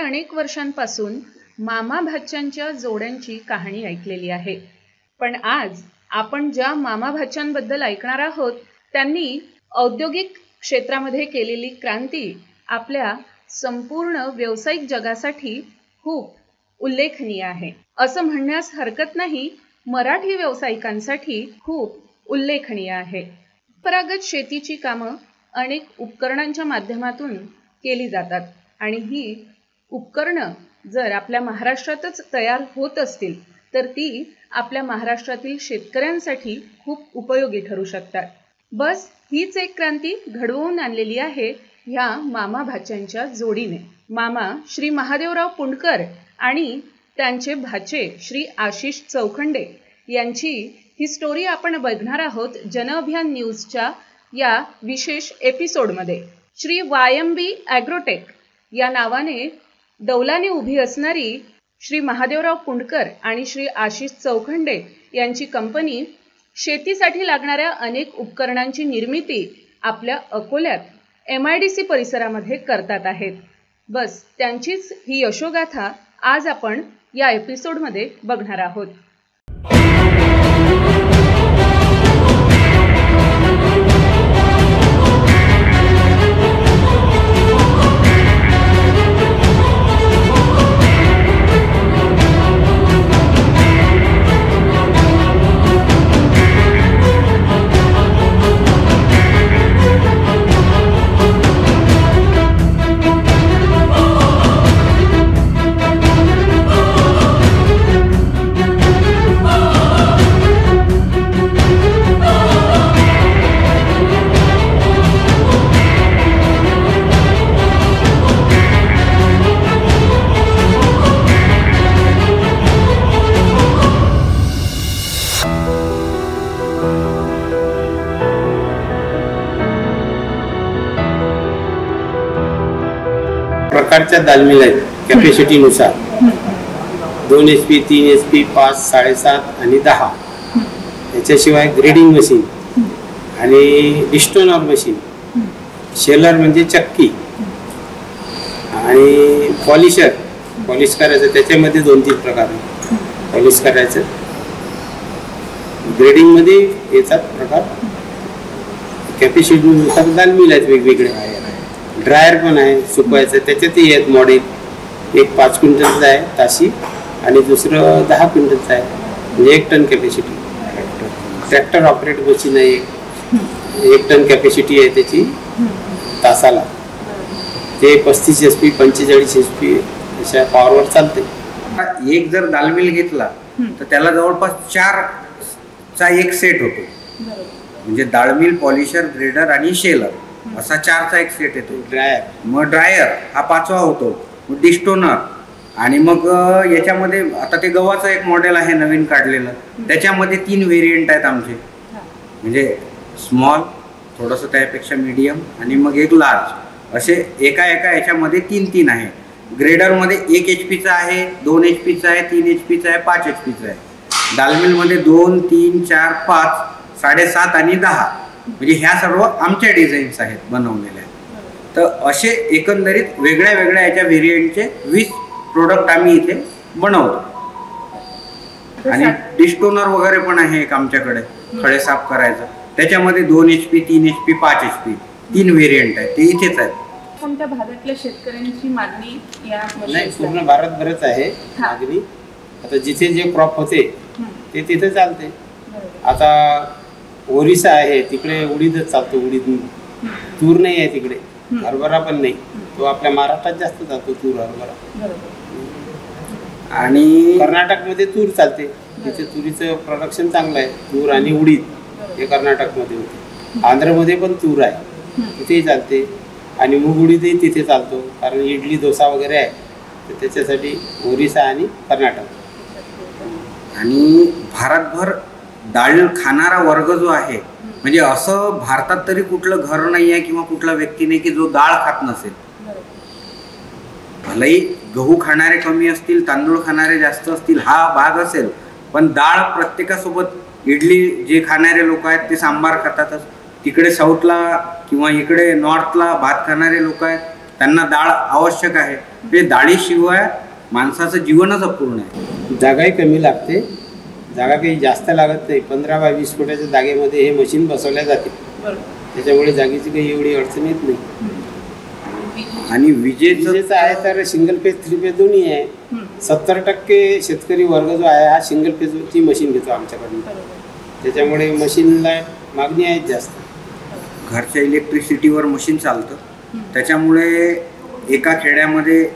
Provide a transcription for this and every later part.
अनेक वर्षांपासून मामा भाच्यांच्या जोड्यांची कहाणी ऐकलेली आहे, पण आज आपण ज्या मामा भाच्यांबद्दल ऐकणार आहोत त्यांनी औद्योगिक क्षेत्रामध्ये केलेली क्रांती आपल्या संपूर्ण व्यावसायिक जगासाठी खूप उल्लेखनीय आहे असं म्हणण्यास हरकत नाही. मराठी व्यावसायिकांसाठी खूप उल्लेखनीय आहे. परंपरागत शेतीची कामं अनेक उपकरणांच्या माध्यमातून केली जातात आणि ही उपकरणं जर आपल्या महाराष्ट्रातच तयार होत असतील तर ती आपल्या महाराष्ट्रातील शेतकऱ्यांसाठी खूप उपयोगी ठरू शकतात. बस हीच एक क्रांती घडवून आणलेली आहे ह्या मामा भाच्यांच्या जोडीने. मामा श्री महादेवराव पुंडकर आणि त्यांचे भाचे श्री आशिष चौखंडे यांची ही स्टोरी आपण बघणार आहोत जनअभियान न्यूजच्या या विशेष एपिसोडमध्ये. श्री वायएमबी ॲग्रोटेक या नावाने दौलाने उभी असणारी श्री महादेवराव पुंडकर आणि श्री आशिष चौखंडे यांची कंपनी शेतीसाठी लागणाऱ्या अनेक उपकरणांची निर्मिती आपल्या अकोल्यात MIDC परिसरामध्ये करतात आहेत. बस त्यांचीच ही यशोगाथा आज आपण या एपिसोडमध्ये बघणार आहोत. प्रकारच्या दालमिल आहेत कॅपॅसिटीनुसार. 2 HP, 3 HP, 5, 7.5 आणि 10. याच्याशिवाय ग्रेडिंग मशीन आणि डिस्टोनर मशीन, शेलर म्हणजे चक्की आणि पॉलिशर, पॉलिश करायचं. त्याच्यामध्ये 2-3 प्रकार आहेत पॉलिश करायचं. ग्रेडिंगमध्ये याचा प्रकार कॅपॅसिटीनुसार दालमिल आहेत वेगवेगळे. ड्रायर पण आहे सुकवायचं, त्याच्यातही आहेत मॉडेल. एक 5 क्विंटलचं आहे ताशी आणि दुसरं 10 क्विंटलचं आहे, म्हणजे 1 ton capacity. Tractor operate machine आहे, 1 टन कॅपॅसिटी आहे त्याची तासाला. ते 35 HP, 45 HP अशा पॉवरवर चालते. एक जर दालमिल घेतला तर त्याला जवळपास 4चा एक सेट होतो, म्हणजे दालमिल, पॉलिशर, ग्रेडर आणि शेलर असा 4चा एक सेट येतो. मग ड्रायर हा 5वा होतो, मग डिस्टोनर आणि मग याच्यामध्ये आता ते गव्हाचं एक मॉडेल आहे नवीन काढलेलं, त्याच्यामध्ये 3 व्हेरियंट आहेत आमचे, म्हणजे स्मॉल, थोडंसं त्यापेक्षा मीडियम आणि मग एक लार्ज, असे एका याच्यामध्ये 3 आहे. ग्रेडरमध्ये 1 HPचा आहे, 2 HPचा आहे, 3 HPचा आहे, 5 HPचा आहे. दालमिलमध्ये 2, 3, 4, 5, 7.5 आणि 10, म्हणजे ह्या सर्व आमच्या डिझाईन्स आहेत बनवलेल्या. तर असे एकंदरीत वेगळ्या वेगळ्या याच्या व्हेरियंटचे 20 प्रोडक्ट आम्ही इथे बनवतो. आणि डिस्टोनर वगैरे पण आहे एक आमच्याकडे, खडे साफ करायचं. त्याच्यामध्ये 2 HP, 3 HP, 5 HP 3 व्हेरियंट आहेत, ते इथेच आहेत. कोणत्या भागातल्या शेतकऱ्यांची मागणी या नाही, पूर्ण भारतभरच आहे मागणी. आता जिथे जे क्रॉप होते ते तिथे चालते. आता ओरिसा आहे तिकडे उडीदच चालतो, उडीद. तूर नाही आहे तिकडे, हरभरा पण नाही. तो आपल्या महाराष्ट्रात जास्त चालतो तूर, हरभरा. आणि कर्नाटकमध्ये तूर चालते, तिथे तुरीचं प्रोडक्शन चांगलं आहे. तूर आणि उडीद हे कर्नाटकमध्ये होते. आंध्रमध्ये पण तूर आहे, तिथेही चालते. आणि मूग उडीदही तिथे चालतो, कारण इडली डोसा वगैरे आहे, तर त्याच्यासाठी ओरिसा आणि कर्नाटक. आणि भारतभर डाळ खाणारा वर्ग जो आहे, म्हणजे असं भारतात तरी कुठलं घर नाही आहे किंवा कुठला व्यक्ती नाही की जो डाळ खात नसेल. भलेही गहू खाणारे कमी असतील, तांदूळ खाणारे जास्त असतील, हा भाग असेल, पण डाळ प्रत्येकासोबत. इडली जे खाणारे लोक आहेत ते सांबार खातातच. तिकडे साऊथला किंवा इकडे नॉर्थला भात खाणारे लोक आहेत, त्यांना डाळ आवश्यक आहे. ते डाळीशिवाय माणसाचं जीवनच अपूर्ण आहे. जागाही कमी लागते, जागा काही जास्त लागत नाही. 15 बाय 20 फुटाच्या जागेमध्ये हे मशीन बसवल्या जाते, त्याच्यामुळे जागेची काही एवढी अडचण येत नाही. आणि विजेचं आहे तर सिंगल पेज 3 पेज दोन्ही आहे. 70% शेतकरी वर्ग जो आहे हा सिंगल पेजची मशीन घेतो आमच्याकडून, त्याच्यामुळे मशीनला मागणी आहे जास्त. घरच्या इलेक्ट्रिसिटीवर मशीन चालतं, त्याच्यामुळे एका खेड्यामध्ये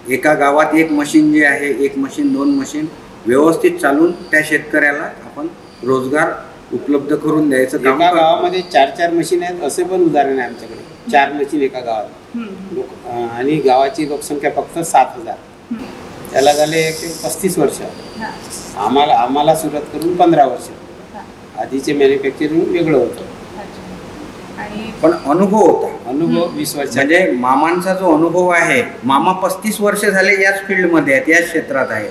एका गावात एक मशीन जे आहे, एक मशीन 2 मशीन व्यवस्थित चालून त्या शेतकऱ्याला आपण रोजगार उपलब्ध करून द्यायचं काम. एका गावामध्ये 4-4 मशीन आहेत असे पण उदाहरण आहे आमच्याकडे. 4 मशीन एका गावात आणि गावाची लोकसंख्या फक्त 7,000. त्याला झाले 35 वर्ष. आम्हाला सुरुवात करून 15 वर्ष. आधीचे मॅन्युफॅक्चरिंग वेगळं होतं, पण अनुभव होता. अनुभव 20 वर्ष. म्हणजे मामांचा जो अनुभव आहे, मामा 35 वर्ष झाले याच फील्डमध्ये आहेत, याच क्षेत्रात आहे.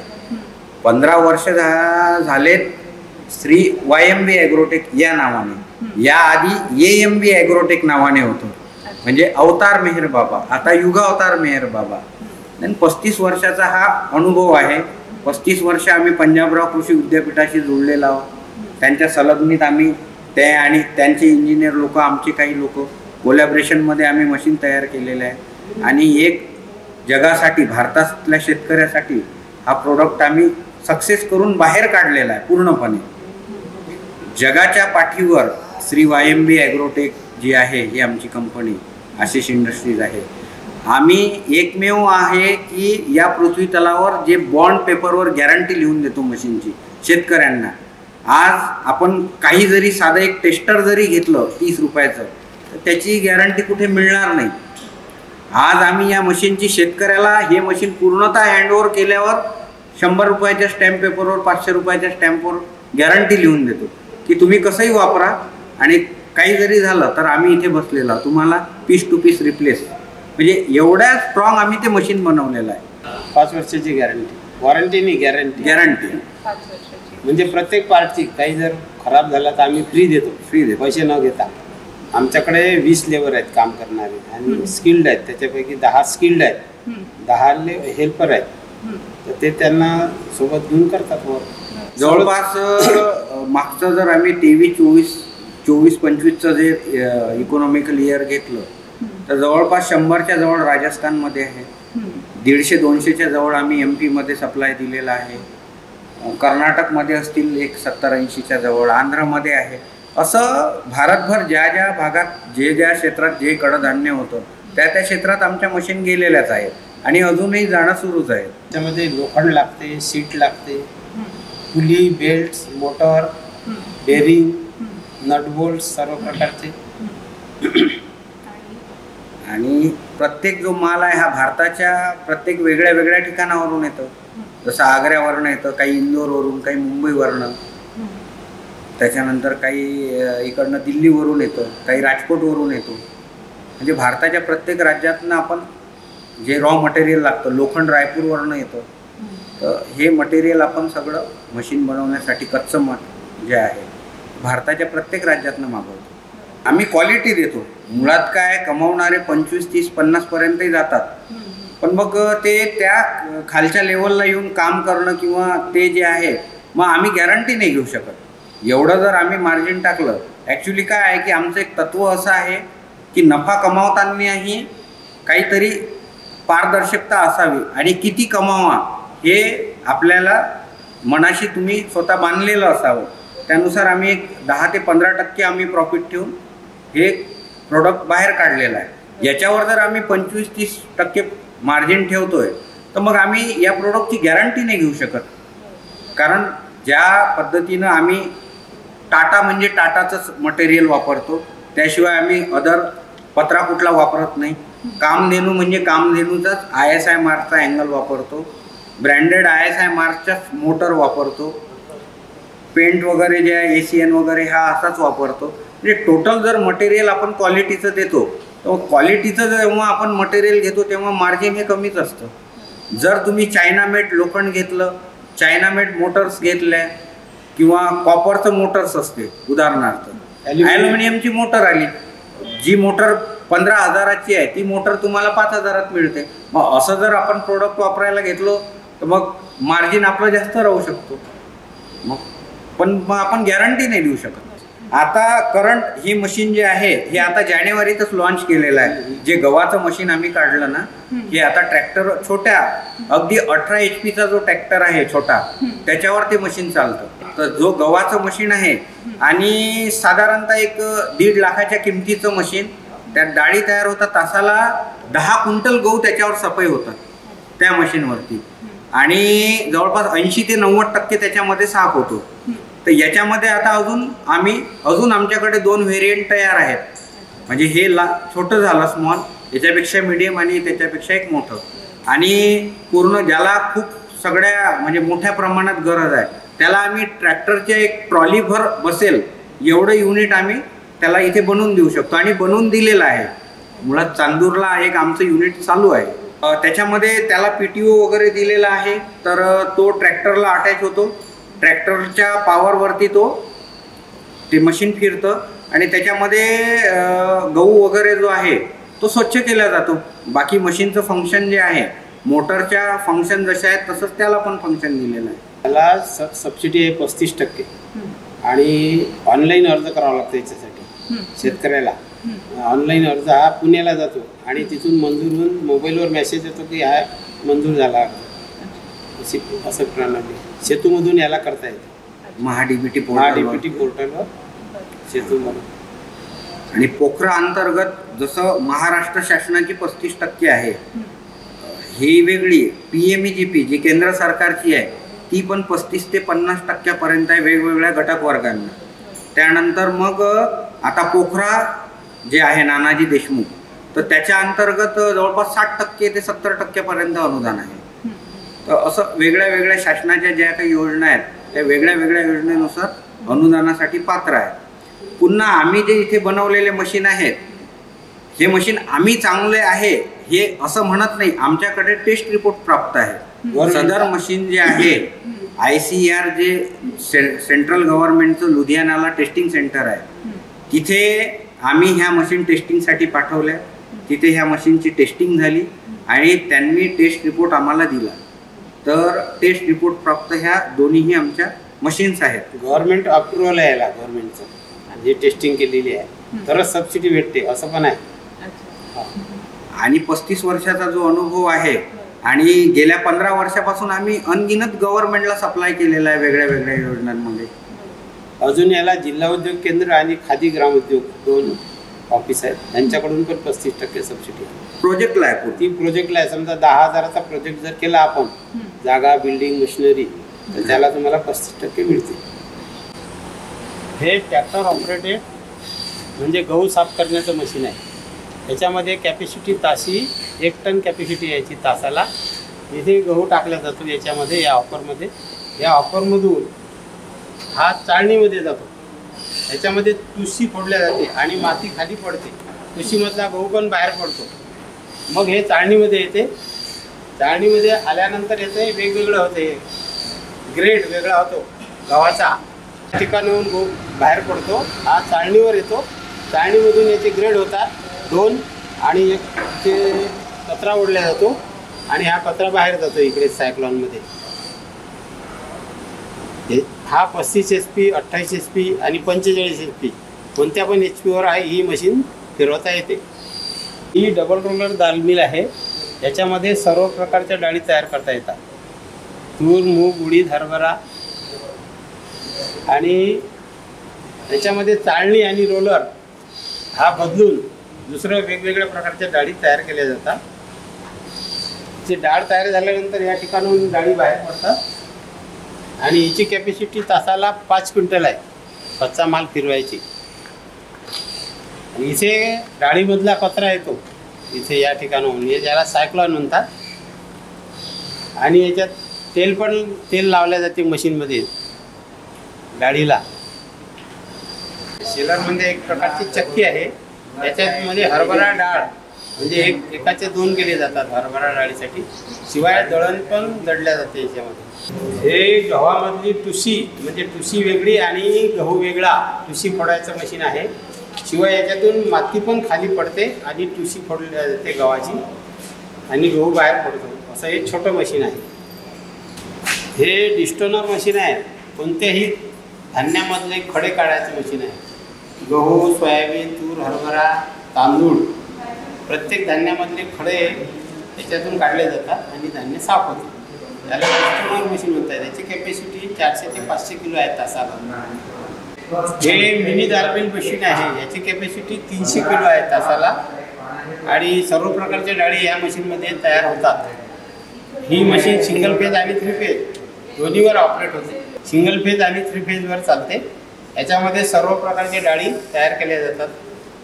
15 वर्ष झालेत श्री YMB ॲग्रोटेक या नावाने. या आधी AMB ॲग्रोटेक नावाने होतं, म्हणजे अवतार मेहर बाबा, आता युगा अवतार मेहर बाबा. आणि 35 वर्षाचा हा अनुभव आहे. 35 वर्ष आम्ही पंजाबराव कृषी विद्यापीठाशी जोडलेलो आहोत. त्यांच्या संलग्नित आम्ही ते आणि त्यांचे इंजिनियर लोक, आमचे काही लोक कोलॅबरेशनमध्ये आम्ही मशीन तयार केलेलं आहे. आणि एक जगासाठी, भारतातल्या शेतकऱ्यासाठी हा प्रोडक्ट आम्ही सक्सेस करून बाहेर काढलेला आहे पूर्णपणे. जगाच्या पाठीवर श्री YMB ॲग्रोटेक जी आहे ही आमची कंपनी, आशिष इंडस्ट्रीज आहे. आम्ही एकमेव आहे की या पृथ्वी तलावर जे बॉन्ड पेपरवर गॅरंटी लिहून देतो मशीनची शेतकऱ्यांना. आज आपण काही जरी साधं एक टेस्टर जरी घेतलं 30 रुपयाचं, तर त्याची गॅरंटी कुठे मिळणार नाही. आज आम्ही या मशीनची शेतकऱ्याला हे मशीन पूर्णतः हँडओव्हर केल्यावर 100 रुपयाच्या स्टॅम्प पेपरवर, 500 रुपयाच्या स्टॅम्पवर गॅरंटी लिहून देतो की तुम्ही कसंही वापरा आणि काही जरी झालं तर आम्ही इथे बसलेला तुम्हाला पीस टू पीस रिप्लेस. म्हणजे एवढ्या स्ट्रॉंग आम्ही ते मशीन बनवलेलं आहे. 5 वर्षाची गॅरंटी, वॉरंटी नाही, गॅरंटी. म्हणजे प्रत्येक पार्टची काही जर खराब झाला तर आम्ही फ्री देतो, पैसे न घेता. आमच्याकडे 20 लेबर आहेत काम करणारे आणि स्किल्ड आहेत. त्याच्यापैकी 10 स्किल्ड आहेत, 10 हेल्पर आहेत. तर ते त्यांना सोबत घेऊन करतात वर. जवळपास मागचं जर आम्ही 23-24-25चं जे इकॉनॉमिकल इयर घेतलं तर जवळपास 100च्या जवळ राजस्थानमध्ये आहे, 150-200च्या जवळ आम्ही MP मध्ये सप्लाय दिलेला आहे. कर्नाटकमध्ये असतील एक 70-80च्या जवळ, आंध्रमध्ये आहे. असं भारतभर ज्या ज्या भागात ज्या क्षेत्रात जे कडधान्य होतं त्या क्षेत्रात आमच्या मशीन गेलेल्याच आहेत आणि अजूनही जाणं सुरूच आहे. त्यामध्ये लोखंड लागते, सीट लागते, pulley, belt, motor, bearing, nut bolt सर्व प्रकारचे. आणि प्रत्येक जो माल आहे हा भारताच्या प्रत्येक वेगळ्या वेगळ्या ठिकाणावरून येतो. जसं आग्र्यावरून येतं, काही इंदोरवरून, काही मुंबईवरनं, त्याच्यानंतर काही इकडनं दिल्लीवरून येतं, काही राजकोटवरून येतो. म्हणजे भारताच्या प्रत्येक राज्यातनं आपण जे रॉ मटेरियल लागतं, लोखंड रायपूरवरनं येतं. तर हे मटेरियल आपण सगळं मशीन बनवण्यासाठी कच्चं मट जे आहे भारताच्या प्रत्येक राज्यातनं मागवतो. आम्ही क्वालिटी देतो. मुळात काय कमावणारे 25-30-50पर्यंतही जातात, पण मग ते त्या खालच्या लेवलला येऊन काम करणं किंवा ते जे आहे मग आम्ही गॅरंटी नाही घेऊ शकत. एवढं जर आम्ही मार्जिन टाकलं, ॲक्च्युली काय आहे की आमचं एक तत्त्व असं आहे की नफा कमावतानाही काहीतरी पारदर्शकता असावी आणि किती कमावा हे आपल्याला मनाशी तुम्ही स्वतः बांधलेलं असावं. त्यानुसार आम्ही एक 10 ते 15% आम्ही प्रॉफिट ठेवून हे प्रोडक्ट बाहेर काढलेलं आहे. याच्यावर जर आम्ही 25-30% मार्जिन ठेवतोय तर मग आम्ही या प्रोडक्टची गॅरंटी नाही घेऊ शकत. कारण ज्या पद्धतीनं आम्ही टाटा म्हणजे टाटाचंच मटेरियल वापरतो, त्याशिवाय आम्ही अदर पत्रा कुठला वापरत नाही. कामधेनू म्हणजे कामधेनूचाच ISI मार्कचा अँगल वापरतो, ब्रँडेड ISI मार्कचाच मोटर वापरतो, पेंट वगैरे जे आहे ACN वगैरे हा असाच वापरतो. म्हणजे टोटल जर मटेरियल आपण क्वालिटीचं देतो तर क्वालिटीचं जेव्हा आपण मटेरियल घेतो तेव्हा मार्जिन हे कमीच असतं. जर तुम्ही चायना मेड लोखंड घेतलं, चायना मेड मोटर्स घेतल्या किंवा कॉपरचं मोटर्स असते, उदाहरणार्थ ॲल्युमिनियमची मोटर आली, जी मोटर 15,000ची आहे, ती मोटर तुम्हाला 5,000त मिळते. मग असं जर आपण प्रोडक्ट वापरायला घेतलो तर मग मार्जिन आपलं जास्त राहू शकतो. मग आपण गॅरंटी नाही देऊ शकत. आता करंट ही मशीन जे आहे हे आता जानेवारीतच लॉन्च केलेलं आहे. जे गव्हाचं मशीन आम्ही काढलं ना, हे आता ट्रॅक्टर छोट्या अगदी 18 HP जो ट्रॅक्टर आहे छोटा, त्याच्यावर ते मशीन चालतं. तर जो गव्हाचं मशीन आहे आणि साधारणतः एक 1.5 लाखाच्या किमतीचं मशीन, त्यात डाळी तयार होतात. तासाला 10 क्विंटल गहू त्याच्यावर सफाई होतात त्या मशीनवरती, आणि जवळपास 80 ते 90% त्याच्यामध्ये साफ होतो. तर याच्यामध्ये आता अजून आमच्याकडे 2 व्हेरियंट तयार आहेत. म्हणजे हे छोटं झालं स्मॉल, याच्यापेक्षा मीडियम आणि त्याच्यापेक्षा एक मोठं. आणि पूर्ण ज्याला खूप सगळ्या म्हणजे मोठ्या प्रमाणात गरज आहे त्याला आम्ही ट्रॅक्टरच्या एक ट्रॉलीभर बसेल एवढं युनिट आम्ही त्याला इथे बनवून देऊ शकतो, आणि बनवून दिलेलं आहे. मुळात चांदूरला एक आमचं युनिट चालू आहे. त्याच्यामध्ये त्याला PTO वगैरे दिलेला आहे. तर तो ट्रॅक्टरला अटॅच होतो. ट्रॅक्टरच्या पॉवरवरती ते मशीन फिरतं आणि त्याच्यामध्ये गहू वगैरे जो आहे तो स्वच्छ केला जातो. बाकी मशीनचं फंक्शन जे आहे, मोटरच्या फंक्शन जसे आहेत तसंच त्याला पण फंक्शन दिलेलं आहे. त्याला सबसिडी आहे 35%, आणि ऑनलाईन अर्ज करावा लागतो याच्यासाठी. शेतकऱ्याला ऑनलाईन अर्ज हा पुण्याला जातो आणि तिथून मंजूर होऊन मोबाईलवर मेसेज येतो की हा मंजूर झाला. असं प्रणाली सेतूमधून याला करता येते. महाडीबीटी पोर्टलवर सेतूमधून. आणि पोखरा अंतर्गत जसं महाराष्ट्र शासनाची 35% आहे, ही वेगळी PMEGP जी केंद्र सरकारची आहे ती पण 35 ते 50% पर्यंत आहे वेगवेगळ्या घटक वर्गांना. त्यानंतर मग आता पोखरा जे आहे नानाजी देशमुख, तर त्याच्या अंतर्गत जवळपास 60% ते 70% पर्यंत अनुदान आहे. तर असं वेगळ्या वेगळ्या शासनाच्या ज्या काही योजना आहेत त्या वेगळ्या वेगळ्या योजनेनुसार अनुदानासाठी पात्र आहे. पुन्हा आम्ही जे इथे बनवलेले मशीन आहेत, हे मशीन आम्ही चांगले आहे हे असं म्हणत नाही. आमच्याकडे टेस्ट रिपोर्ट प्राप्त आहे. सदर मशीन जे आहे ICAR जे सेंट्रल गव्हर्नमेंटचं लुधियानाला टेस्टिंग सेंटर आहे, तिथे आम्ही ह्या मशीन टेस्टिंगसाठी पाठवल्या. तिथे ह्या मशीनची टेस्टिंग झाली आणि त्यांनी टेस्ट रिपोर्ट आम्हाला दिला. तर टेस्ट रिपोर्ट प्राप्त ह्या दोन्हीही आमच्या मशीन्स आहेत. गव्हर्नमेंट अप्रुव्हल आहे याला, गव्हर्नमेंटचं जे टेस्टिंग केलेली आहे तरच सबसिडी भेटते असं पण आहे. आणि 35 वर्षाचा जो अनुभव आहे आणि गेल्या 15 वर्षापासून आम्ही अनगिनत गव्हर्नमेंटला सप्लाय केलेला आहे वेगळ्या वेगळ्या योजनांमध्ये. अजून याला जिल्हा उद्योग केंद्र आणि खादी ग्राम उद्योग 2 ऑफिस आहेत, त्यांच्याकडून पण 35% सबसिडी आहे. प्रोजेक्टला आहे. ती प्रोजेक्टला आहे. समजा 10,000चा प्रोजेक्ट जर केला आपण, जागा, बिल्डिंग, मशिनरी, तर त्याला तुम्हाला 35% मिळते. हे ट्रॅक्टर ऑपरेटेड म्हणजे गहू साफ करण्याचं मशीन आहे. याच्यामध्ये कॅपॅसिटी ताशी 1 टन कॅपॅसिटी याची तासाला. इथे गहू टाकला जातो याच्यामध्ये, या ऑफरमध्ये. या ऑफरमधून हा चाळणीमध्ये जातो. याच्यामध्ये तुशी फोडल्या जाते आणि माती खाली पडते. तुशीमधला गहू पण बाहेर पडतो. मग हे चाळणीमध्ये येते. चाळणीमध्ये आल्यानंतर याचं वेगवेगळं होते, ग्रेड वेगळा होतो गव्हाचा. ठिकाणाहून गहू बाहेर पडतो, हा चाळणीवर येतो. चाळणीमधून याचे ग्रेड होतात 2, आणि एक ते कचरा ओढला जातो आणि हा कचरा बाहेर जातो इकडे सायक्लॉनमध्ये. हा 35 HP, 28 HP आणि 45 HP कोणत्या पण HP आहे ही मशीन फिरवता येते. ही डबल रोलर दाल मिल आहे. याच्यामध्ये सर्व प्रकारच्या डाळी तयार करता येतात. तूर, मूग, उडीद, हरभरा. आणि याच्यामध्ये चाळणी आणि रोलर हा बदलून दुसऱ्या वेगवेगळ्या प्रकारच्या डाळी तयार केल्या जातात. ते डाळ तयार झाल्यानंतर या ठिकाणाहून डाळी बाहेर पडतात आणि हिची कॅपॅसिटी तासाला 5 क्विंटल आहे कच्चा माल फिरवायची. इथे डाळीमधला कचरा येतो इथे या ठिकाणाहून, हे ज्याला सायक्लॉन म्हणतात. आणि याच्यात तेल लावल्या जाते मशीनमध्ये डाळीला. शेलरमध्ये एक प्रकारची चक्की आहे. याच्यामध्ये हरभरा डाळ म्हणजे एकाचे 2 केले जातात हरभरा डाळीसाठी. शिवाय दळण पण दळल्या जाते याच्यामध्ये. हे गव्हामधली तुशी म्हणजे तुशी वेगळी आणि गहू वेगळा तुशी फोडायचं मशीन आहे. शिवाय याच्यातून माती पण खाली पडते आणि टुशी फोडली जाते गव्हाची आणि गहू बाहेर पडतो. असं हे छोटं मशीन आहे. हे डिस्टोनर मशीन आहे. कोणत्याही धान्यामधले खडे काढायचे मशीन आहे. गहू, सोयाबीन, तूर, हरभरा, तांदूळ प्रत्येक धान्यामधले खडे त्याच्यातून काढले जातात आणि धान्य साफ होते. त्याला डिस्टोनर मशीन म्हणतात. त्याची कॅपॅसिटी 400 ते 500 किलो आहे तासाला. हे मिनी दाल मिल मशीन आहे. याची कॅपॅसिटी 300 किलो आहे तासाला आणि सर्व प्रकारच्या डाळी या मशीनमध्ये तयार होतात. ही मशीन सिंगल फेज आणि 3 फेज दोन्हीवर ऑपरेट होते. सिंगल फेज आणि 3 फेजवर चालते. याच्यामध्ये सर्व प्रकारच्या डाळी तयार केल्या जातात.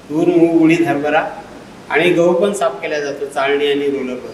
तूर, मूग, उडीद, हरभरा आणि गहू पण साफ केला जातो चाळणी आणि रोलरवर.